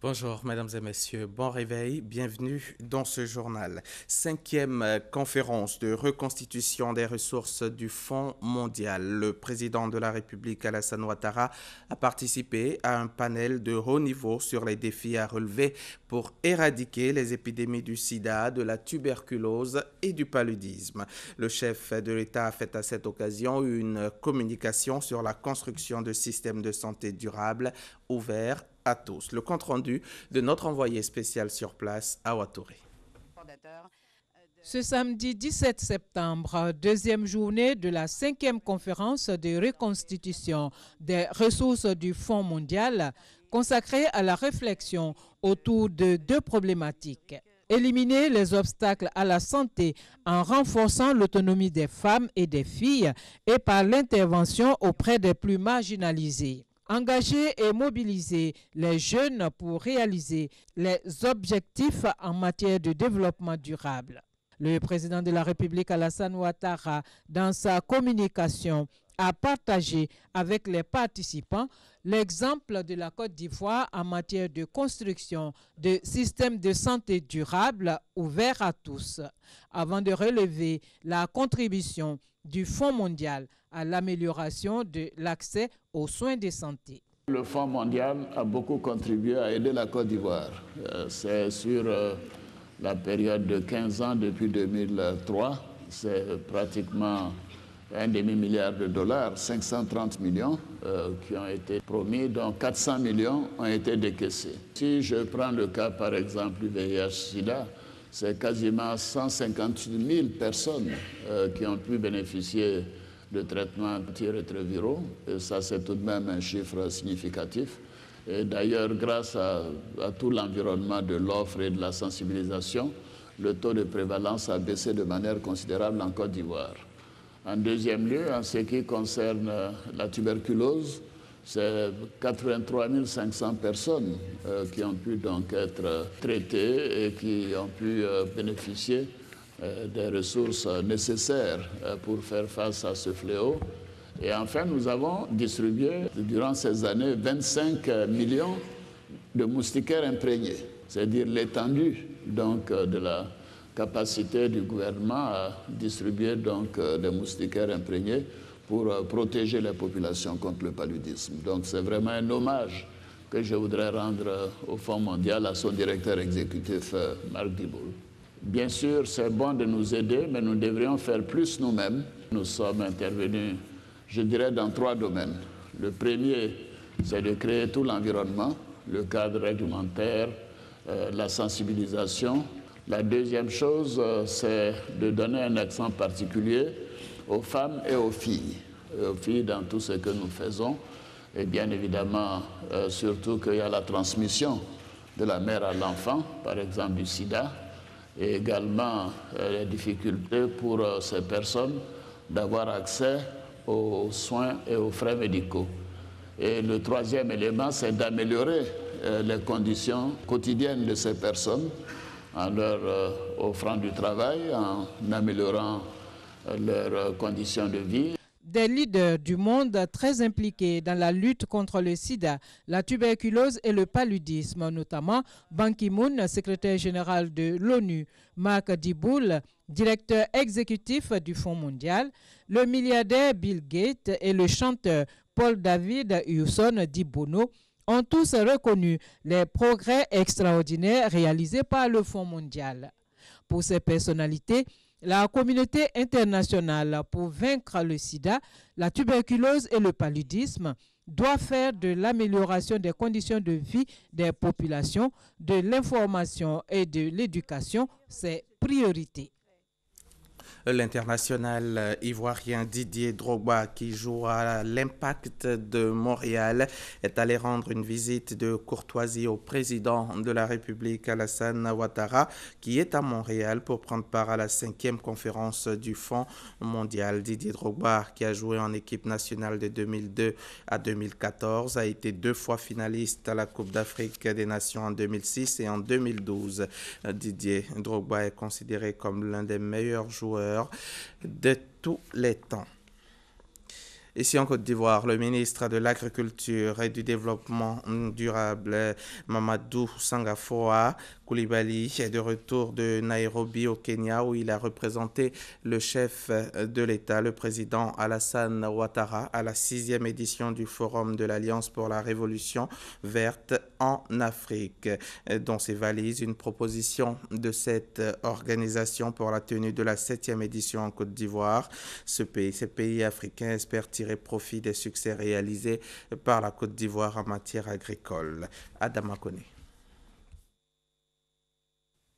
Bonjour, mesdames et messieurs. Bon réveil. Bienvenue dans ce journal. Cinquième conférence de reconstitution des ressources du Fonds mondial. Le président de la République, Alassane Ouattara, a participé à un panel de haut niveau sur les défis à relever pour éradiquer les épidémies du sida, de la tuberculose et du paludisme. Le chef de l'État a fait à cette occasion une communication sur la construction de systèmes de santé durables ouverts à tous. Le compte-rendu de notre envoyé spécial sur place à Ouattouré. Ce samedi 17 septembre, deuxième journée de la cinquième conférence de reconstitution des ressources du Fonds mondial consacrée à la réflexion autour de deux problématiques. Éliminer les obstacles à la santé en renforçant l'autonomie des femmes et des filles et par l'intervention auprès des plus marginalisés. Engager et mobiliser les jeunes pour réaliser les objectifs en matière de développement durable. Le président de la République, Alassane Ouattara, dans sa communication, a partagé avec les participants l'exemple de la Côte d'Ivoire en matière de construction de systèmes de santé durables ouverts à tous, avant de relever la contribution du Fonds mondial à l'amélioration de l'accès aux soins de santé. Le Fonds mondial a beaucoup contribué à aider la Côte d'Ivoire. C'est sur la période de 15 ans depuis 2003, c'est pratiquement un demi-milliard de dollars, 530 millions qui ont été promis, dont 400 millions ont été décaissés. Si je prends le cas par exemple du VIH-Sida, c'est quasiment 158 000 personnes qui ont pu bénéficier de traitements antirétroviraux. Et ça, c'est tout de même un chiffre significatif. Et d'ailleurs, grâce à tout l'environnement de l'offre et de la sensibilisation, le taux de prévalence a baissé de manière considérable en Côte d'Ivoire. En deuxième lieu, en ce qui concerne la tuberculose, c'est 83 500 personnes qui ont pu donc être traitées et qui ont pu bénéficier des ressources nécessaires pour faire face à ce fléau. Et enfin, nous avons distribué durant ces années 25 millions de moustiquaires imprégnés, c'est-à-dire l'étendue donc de la capacité du gouvernement à distribuer donc des moustiquaires imprégnés pour protéger les populations contre le paludisme. Donc c'est vraiment un hommage que je voudrais rendre au Fonds mondial, à son directeur exécutif Marc Diboul. Bien sûr, c'est bon de nous aider, mais nous devrions faire plus nous-mêmes. Nous sommes intervenus, je dirais, dans 3 domaines. Le premier, c'est de créer tout l'environnement, le cadre réglementaire, la sensibilisation. La deuxième chose, c'est de donner un accent particulier aux femmes et aux filles dans tout ce que nous faisons. Et bien évidemment, surtout qu'il y a la transmission de la mère à l'enfant, par exemple du sida, et également les difficultés pour ces personnes d'avoir accès aux soins et aux frais médicaux. Et le troisième élément, c'est d'améliorer les conditions quotidiennes de ces personnes en leur offrant du travail, en améliorant leurs conditions de vie. Des leaders du monde très impliqués dans la lutte contre le sida, la tuberculose et le paludisme, notamment Ban Ki-moon, secrétaire général de l'ONU, Marc Diboul, directeur exécutif du Fonds mondial, le milliardaire Bill Gates et le chanteur Paul David Hewson Dibono, ont tous reconnu les progrès extraordinaires réalisés par le Fonds mondial. Pour ces personnalités, la communauté internationale, pour vaincre le sida, la tuberculose et le paludisme, doit faire de l'amélioration des conditions de vie des populations, de l'information et de l'éducation ses priorités. L'international ivoirien Didier Drogba, qui joue à l'Impact de Montréal, est allé rendre une visite de courtoisie au président de la République, Alassane Ouattara, qui est à Montréal pour prendre part à la 5e conférence du Fonds mondial. Didier Drogba, qui a joué en équipe nationale de 2002 à 2014, a été 2 fois finaliste à la Coupe d'Afrique des Nations en 2006 et en 2012. Didier Drogba est considéré comme l'un des meilleurs joueurs de tous les temps. Ici en Côte d'Ivoire, le ministre de l'Agriculture et du Développement durable, Mamadou Sangafoa Coulibaly, est de retour de Nairobi au Kenya où il a représenté le chef de l'État, le président Alassane Ouattara, à la 6e édition du Forum de l'Alliance pour la Révolution verte en Afrique. Dans ses valises, une proposition de cette organisation pour la tenue de la 7e édition en Côte d'Ivoire. Ces pays africains espèrent tirer profit des succès réalisés par la Côte d'Ivoire en matière agricole. Adama Kone.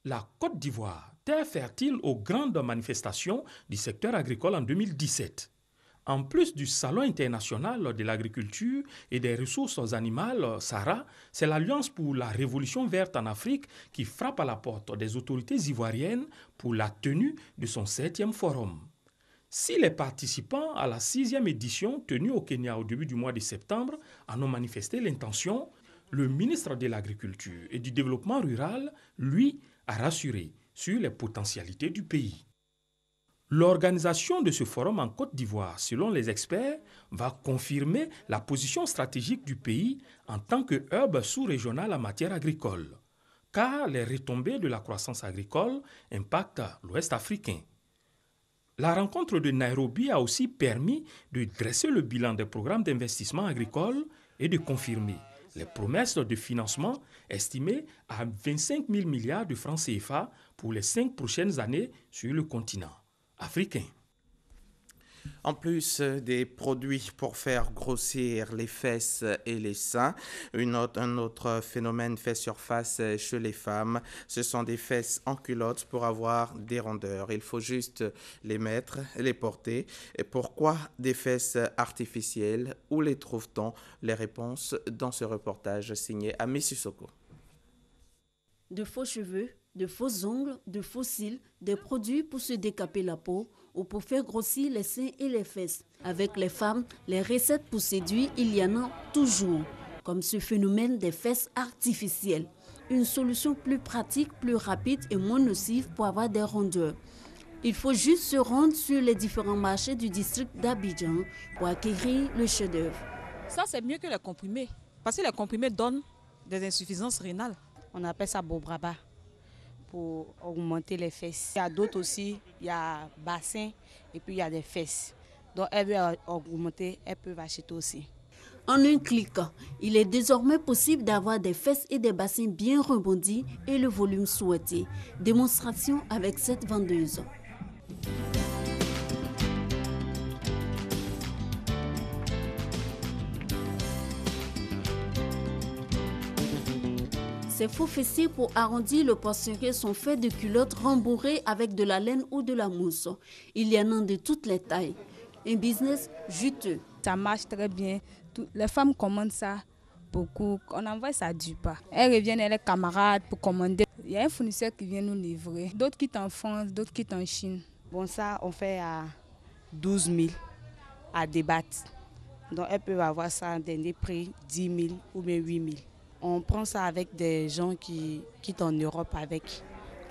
La Côte d'Ivoire, terre fertile aux grandes manifestations du secteur agricole en 2017. En plus du Salon international de l'agriculture et des ressources animales, SARA, c'est l'Alliance pour la Révolution verte en Afrique qui frappe à la porte des autorités ivoiriennes pour la tenue de son 7e forum. Si les participants à la 6e édition tenue au Kenya au début du mois de septembre en ont manifesté l'intention, le ministre de l'Agriculture et du Développement rural, lui, a rassuré sur les potentialités du pays. L'organisation de ce forum en Côte d'Ivoire, selon les experts, va confirmer la position stratégique du pays en tant que hub sous-régional en matière agricole, car les retombées de la croissance agricole impactent l'Ouest africain. La rencontre de Nairobi a aussi permis de dresser le bilan des programmes d'investissement agricole et de confirmer les promesses de financement estimées à 25 000 milliards de francs CFA pour les 5 prochaines années sur le continent africain. En plus des produits pour faire grossir les fesses et les seins, un autre phénomène fait surface chez les femmes. Ce sont des fesses en culotte pour avoir des rondeurs. Il faut juste les mettre, les porter. Et pourquoi des fesses artificielles? Où les trouve-t-on? Les réponses dans ce reportage signé Ami Sissoko. De faux cheveux, de faux ongles, de faux cils, des produits pour se décaper la peau ou pour faire grossir les seins et les fesses. Avec les femmes, les recettes pour séduire, il y en a toujours, comme ce phénomène des fesses artificielles. Une solution plus pratique, plus rapide et moins nocive pour avoir des rondeurs. Il faut juste se rendre sur les différents marchés du district d'Abidjan pour acquérir le chef-d'œuvre. Ça, c'est mieux que les comprimés, parce que les comprimés donnent des insuffisances rénales. On appelle ça bobraba pour augmenter les fesses. Il y a d'autres aussi, il y a bassin et puis il y a des fesses. Donc elles veulent augmenter, elles peuvent acheter aussi. En un clic, il est désormais possible d'avoir des fesses et des bassins bien rebondis et le volume souhaité. Démonstration avec cette vendeuse. Ces faux fessiers pour arrondir le poitrinail sont faits de culottes rembourrées avec de la laine ou de la mousse. Il y en a de toutes les tailles. Un business juteux. Ça marche très bien. Les femmes commandent ça beaucoup. On envoie ça du pas. Elles reviennent avec les camarades pour commander. Il y a un fournisseur qui vient nous livrer. D'autres quittent en France, d'autres quittent en Chine. Bon, ça, on fait à 12 000 à débattre. Donc elles peuvent avoir ça à des prix 10 000 ou bien 8 000. On prend ça avec des gens qui quittent en Europe avec.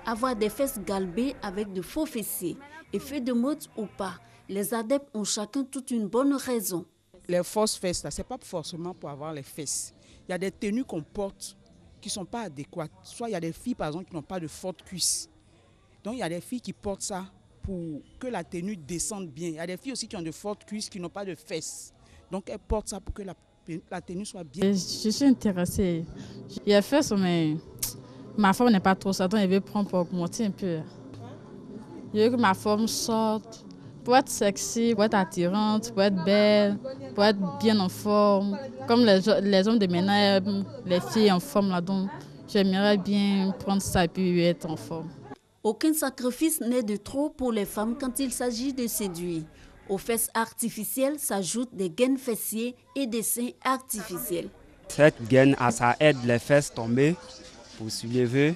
Avoir des fesses galbées avec de faux fessiers, effet de mode ou pas, les adeptes ont chacun toute une bonne raison. Les fausses fesses, ce n'est pas forcément pour avoir les fesses. Il y a des tenues qu'on porte qui ne sont pas adéquates. Soit il y a des filles, par exemple, qui n'ont pas de fortes cuisses. Donc il y a des filles qui portent ça pour que la tenue descende bien. Il y a des filles aussi qui ont de fortes cuisses, qui n'ont pas de fesses. Donc elles portent ça pour que la tenue soit bien. Je suis intéressée. J'ai fait ça, mais ma forme n'est pas trop ça, donc je vais prendre pour augmenter un peu. Je veux que ma forme sorte, pour être sexy, pour être attirante, pour être belle, pour être bien en forme. Comme les hommes de maintenant, les filles en forme là, donc j'aimerais bien prendre ça et puis être en forme. Aucun sacrifice n'est de trop pour les femmes quand il s'agit de séduire. Aux fesses artificielles s'ajoutent des gaines fessiers et des seins artificiels. Cette gaine, ça aide les fesses tomber pour soulever.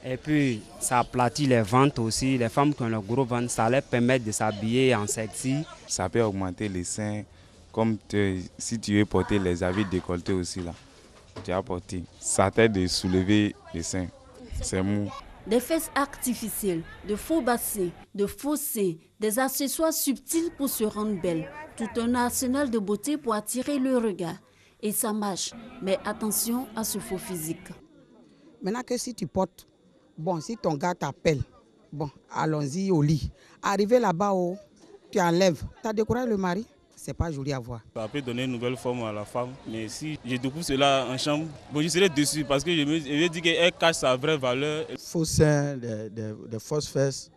Et puis, ça aplatit les ventres aussi. Les femmes qui ont le gros ventre, ça leur permet de s'habiller en sexy. Ça peut augmenter les seins, comme si tu veux porter les habits décolletés aussi là. Tu as porté. Ça t'aide de soulever les seins. C'est mou. Des fesses artificielles, de faux bassins, de faux seins, des accessoires subtils pour se rendre belle. Tout un arsenal de beauté pour attirer le regard. Et ça marche, mais attention à ce faux physique. Maintenant que si tu portes, bon, si ton gars t'appelle, bon, allons-y au lit. Arrivé là-bas, tu enlèves, tu as découragé le mari. C'est pas joli à voir. Ça peut donner une nouvelle forme à la femme, mais si je découvre cela en chambre, bon, je serai déçu parce que je me dis qu'elle cache sa vraie valeur. Faux seins, des fausses fesses,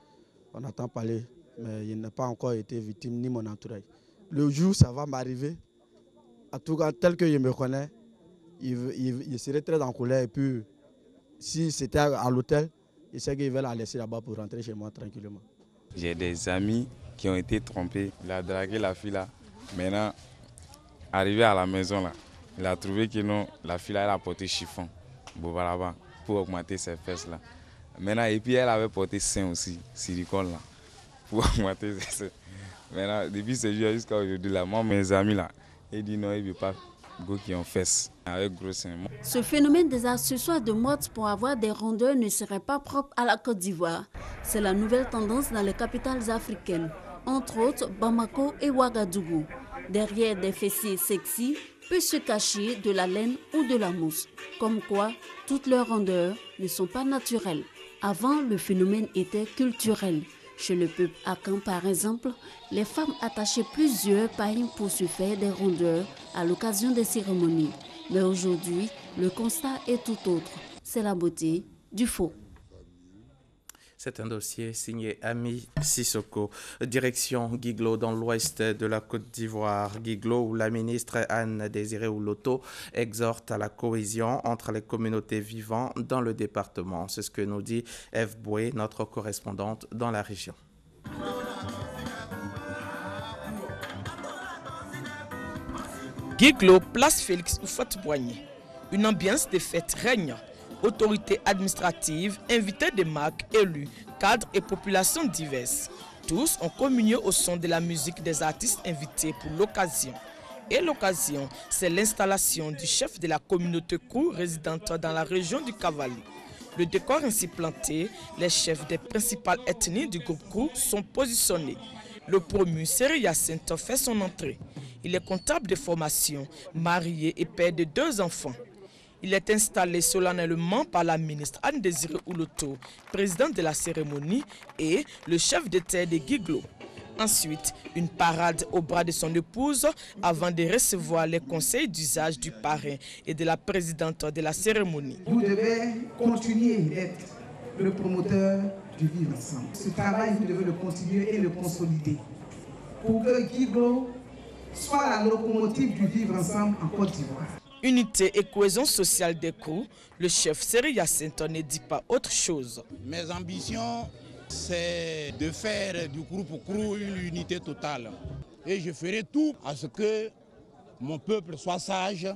on entend parler, mais il n'a pas encore été victime ni mon entourage. Le jour où ça va m'arriver, en tout cas tel que je me connais, il serait très en colère et puis si c'était à l'hôtel, il sait qu'il va la laisser là-bas pour rentrer chez moi tranquillement. J'ai des amis qui ont été trompés, il a dragué la fille là. Maintenant, arrivé à la maison, là, il a trouvé que non, la fille là, elle a porté chiffon pour augmenter ses fesses. Là. Maintenant, et puis elle avait porté sein aussi, silicone là, pour augmenter ses seins. Maintenant, depuis ce jour jusqu'à aujourd'hui, là, moi, mes amis, là, ils disent non, il ne veut pas go qui ont fesses avec gros seins. Ce phénomène des accessoires de mode pour avoir des rondeurs ne serait pas propre à la Côte d'Ivoire. C'est la nouvelle tendance dans les capitales africaines, entre autres Bamako et Ouagadougou. Derrière des fessiers sexy peut se cacher de la laine ou de la mousse. Comme quoi, toutes leurs rondeurs ne sont pas naturelles. Avant, le phénomène était culturel. Chez le peuple akan, par exemple, les femmes attachaient plusieurs pailles pour se faire des rondeurs à l'occasion des cérémonies. Mais aujourd'hui, le constat est tout autre. C'est la beauté du faux. C'est un dossier signé Ami Sissoko. Direction Guiglo dans l'ouest de la Côte d'Ivoire. Guiglo, où la ministre Anne-Désirée Ouloto exhorte à la cohésion entre les communautés vivant dans le département. C'est ce que nous dit Eve Boué, notre correspondante dans la région. Guiglo, place Félix Houphouët-Boigny. Une ambiance de fête règne. Autorités administratives, invités des marques, élus, cadres et populations diverses. Tous ont communié au son de la musique des artistes invités pour l'occasion. Et l'occasion, c'est l'installation du chef de la communauté Krou résidente dans la région du Cavali. Le décor ainsi planté, les chefs des principales ethnies du groupe Krou sont positionnés. Le promu Seri Hyacinthe fait son entrée. Il est comptable de formation, marié et père de 2 enfants. Il est installé solennellement par la ministre Anne-Désirée Ouloto, présidente de la cérémonie, et le chef de terre de Guiglo. Ensuite, une parade au bras de son épouse avant de recevoir les conseils d'usage du parrain et de la présidente de la cérémonie. Vous devez continuer d'être le promoteur du vivre ensemble. Ce travail, vous devez le continuer et le consolider pour que Guiglo soit la locomotive du vivre ensemble en Côte d'Ivoire. Unité et cohésion sociale des Krou, le chef Seri Hyacinthe ne dit pas autre chose. Mes ambitions, c'est de faire du groupe Krou une unité totale. Et je ferai tout à ce que mon peuple soit sage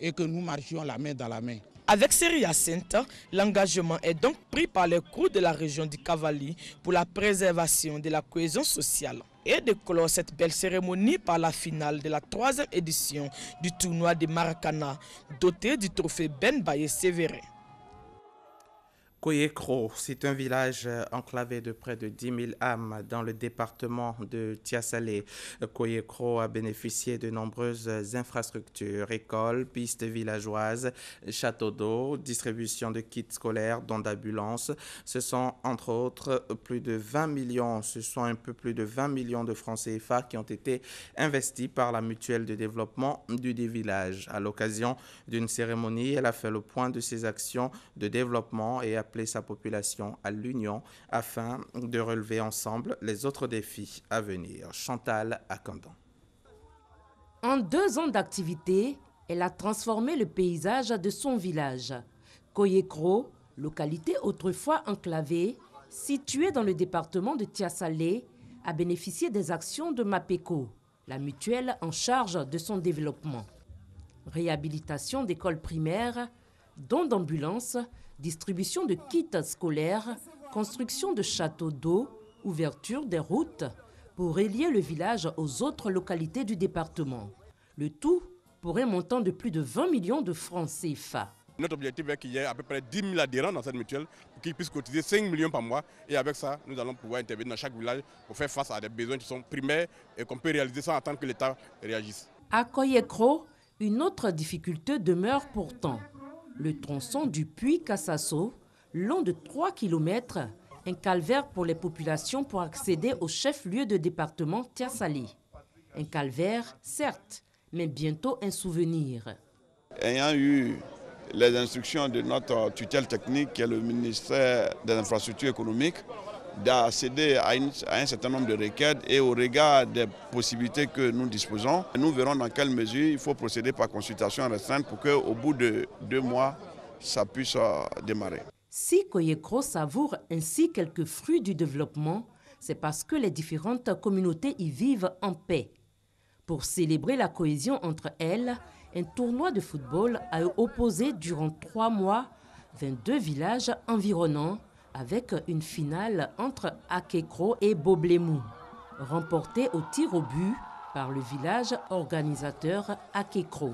et que nous marchions la main dans la main. Avec Seri Hyacinthe, l'engagement est donc pris par les Krou de la région du Cavali pour la préservation de la cohésion sociale. Et de clore cette belle cérémonie par la finale de la 3e édition du tournoi de Maracana, doté du trophée Ben Baye Sévérin. Koyekro, c'est un village enclavé de près de 10 000 âmes dans le département de Tiassalé. Koyekro a bénéficié de nombreuses infrastructures, écoles, pistes villageoises, châteaux d'eau, distribution de kits scolaires, dons d'ambulances. Ce sont entre autres plus de 20 millions, ce sont un peu plus de 20 millions de francs CFA qui ont été investis par la mutuelle de développement du village. À l'occasion d'une cérémonie, elle a fait le point de ses actions de développement et a sa population à l'union afin de relever ensemble les autres défis à venir. Chantal Akandan. En 2 ans d'activité, elle a transformé le paysage de son village. Koyekro, localité autrefois enclavée, située dans le département de Tiassalé, a bénéficié des actions de MAPECO, la mutuelle en charge de son développement. Réhabilitation d'écoles primaires, dons d'ambulances, distribution de kits scolaires, construction de châteaux d'eau, ouverture des routes pour relier le village aux autres localités du département. Le tout pour un montant de plus de 20 millions de francs CFA. Notre objectif est qu'il y ait à peu près 10 000 adhérents dans cette mutuelle pour qu'ils puissent cotiser 5 millions par mois. Et avec ça, nous allons pouvoir intervenir dans chaque village pour faire face à des besoins qui sont primaires et qu'on peut réaliser sans attendre que l'État réagisse. À Koyekro, une autre difficulté demeure pourtant. Le tronçon du puits Kassasso, long de 3 km, un calvaire pour les populations pour accéder au chef-lieu de département Tiassali. Un calvaire, certes, mais bientôt un souvenir. Ayant eu les instructions de notre tutelle technique, qui est le ministère des Infrastructures économiques, d'accéder à un certain nombre de requêtes et au regard des possibilités que nous disposons, nous verrons dans quelle mesure il faut procéder par consultation restreinte pour qu'au bout de 2 mois, ça puisse démarrer. Si Koyekro savoure ainsi quelques fruits du développement, c'est parce que les différentes communautés y vivent en paix. Pour célébrer la cohésion entre elles, un tournoi de football a opposé durant 3 mois 22 villages environnants, avec une finale entre Akekro et Boblemou, remportée au tir au but par le village organisateur Akekro.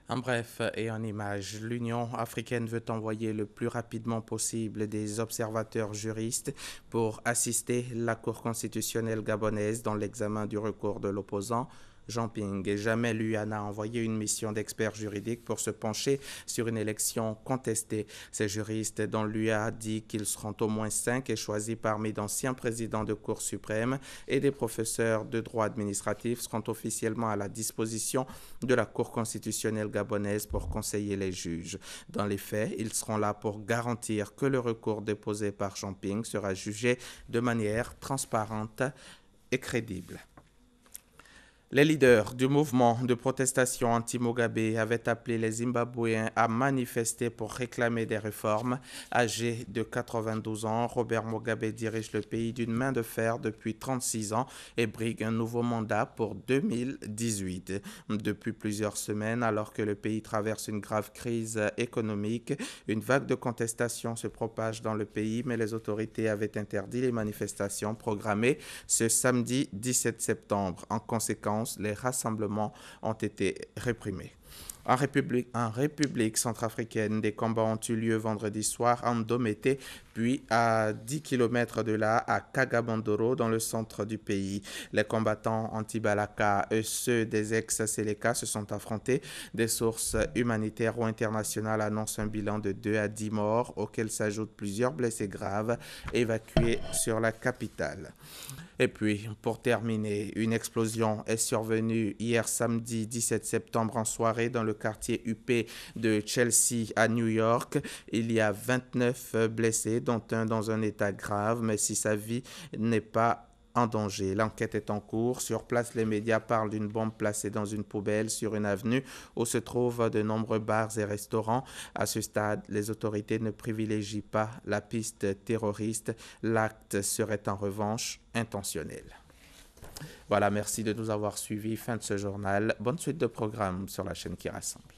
En bref et en images, l'Union africaine veut envoyer le plus rapidement possible des observateurs juristes pour assister la Cour constitutionnelle gabonaise dans l'examen du recours de l'opposant Jean Ping. Et jamais l'UA n'a envoyé une mission d'experts juridiques pour se pencher sur une élection contestée. Ces juristes dont l'UA dit qu'ils seront au moins 5 et choisis parmi d'anciens présidents de Cour suprême et des professeurs de droit administratif seront officiellement à la disposition de la Cour constitutionnelle gabonaise pour conseiller les juges. Dans les faits, ils seront là pour garantir que le recours déposé par Jean Ping sera jugé de manière transparente et crédible. Les leaders du mouvement de protestation anti-Mugabe avaient appelé les Zimbabwéens à manifester pour réclamer des réformes. Âgé de 92 ans, Robert Mugabe dirige le pays d'une main de fer depuis 36 ans et brigue un nouveau mandat pour 2018. Depuis plusieurs semaines, alors que le pays traverse une grave crise économique, une vague de contestation se propage dans le pays, mais les autorités avaient interdit les manifestations programmées ce samedi 17 septembre. En conséquence, les rassemblements ont été réprimés. En République centrafricaine, des combats ont eu lieu vendredi soir en Ndomete, puis à 10 km de là, à Kagabandoro, dans le centre du pays. Les combattants anti-Balaka et ceux des ex-Seleka se sont affrontés. Des sources humanitaires ou internationales annoncent un bilan de 2 à 10 morts, auxquels s'ajoutent plusieurs blessés graves évacués sur la capitale. Et puis, pour terminer, une explosion est survenue hier samedi 17 septembre en soirée dans le quartier UP de Chelsea à New York. Il y a 29 blessés, dont un dans un état grave, mais si sa vie n'est pas en danger. L'enquête est en cours. Sur place, les médias parlent d'une bombe placée dans une poubelle sur une avenue où se trouvent de nombreux bars et restaurants. À ce stade, les autorités ne privilégient pas la piste terroriste. L'acte serait en revanche intentionnel. Voilà, merci de nous avoir suivis. Fin de ce journal. Bonne suite de programmes sur la chaîne qui rassemble.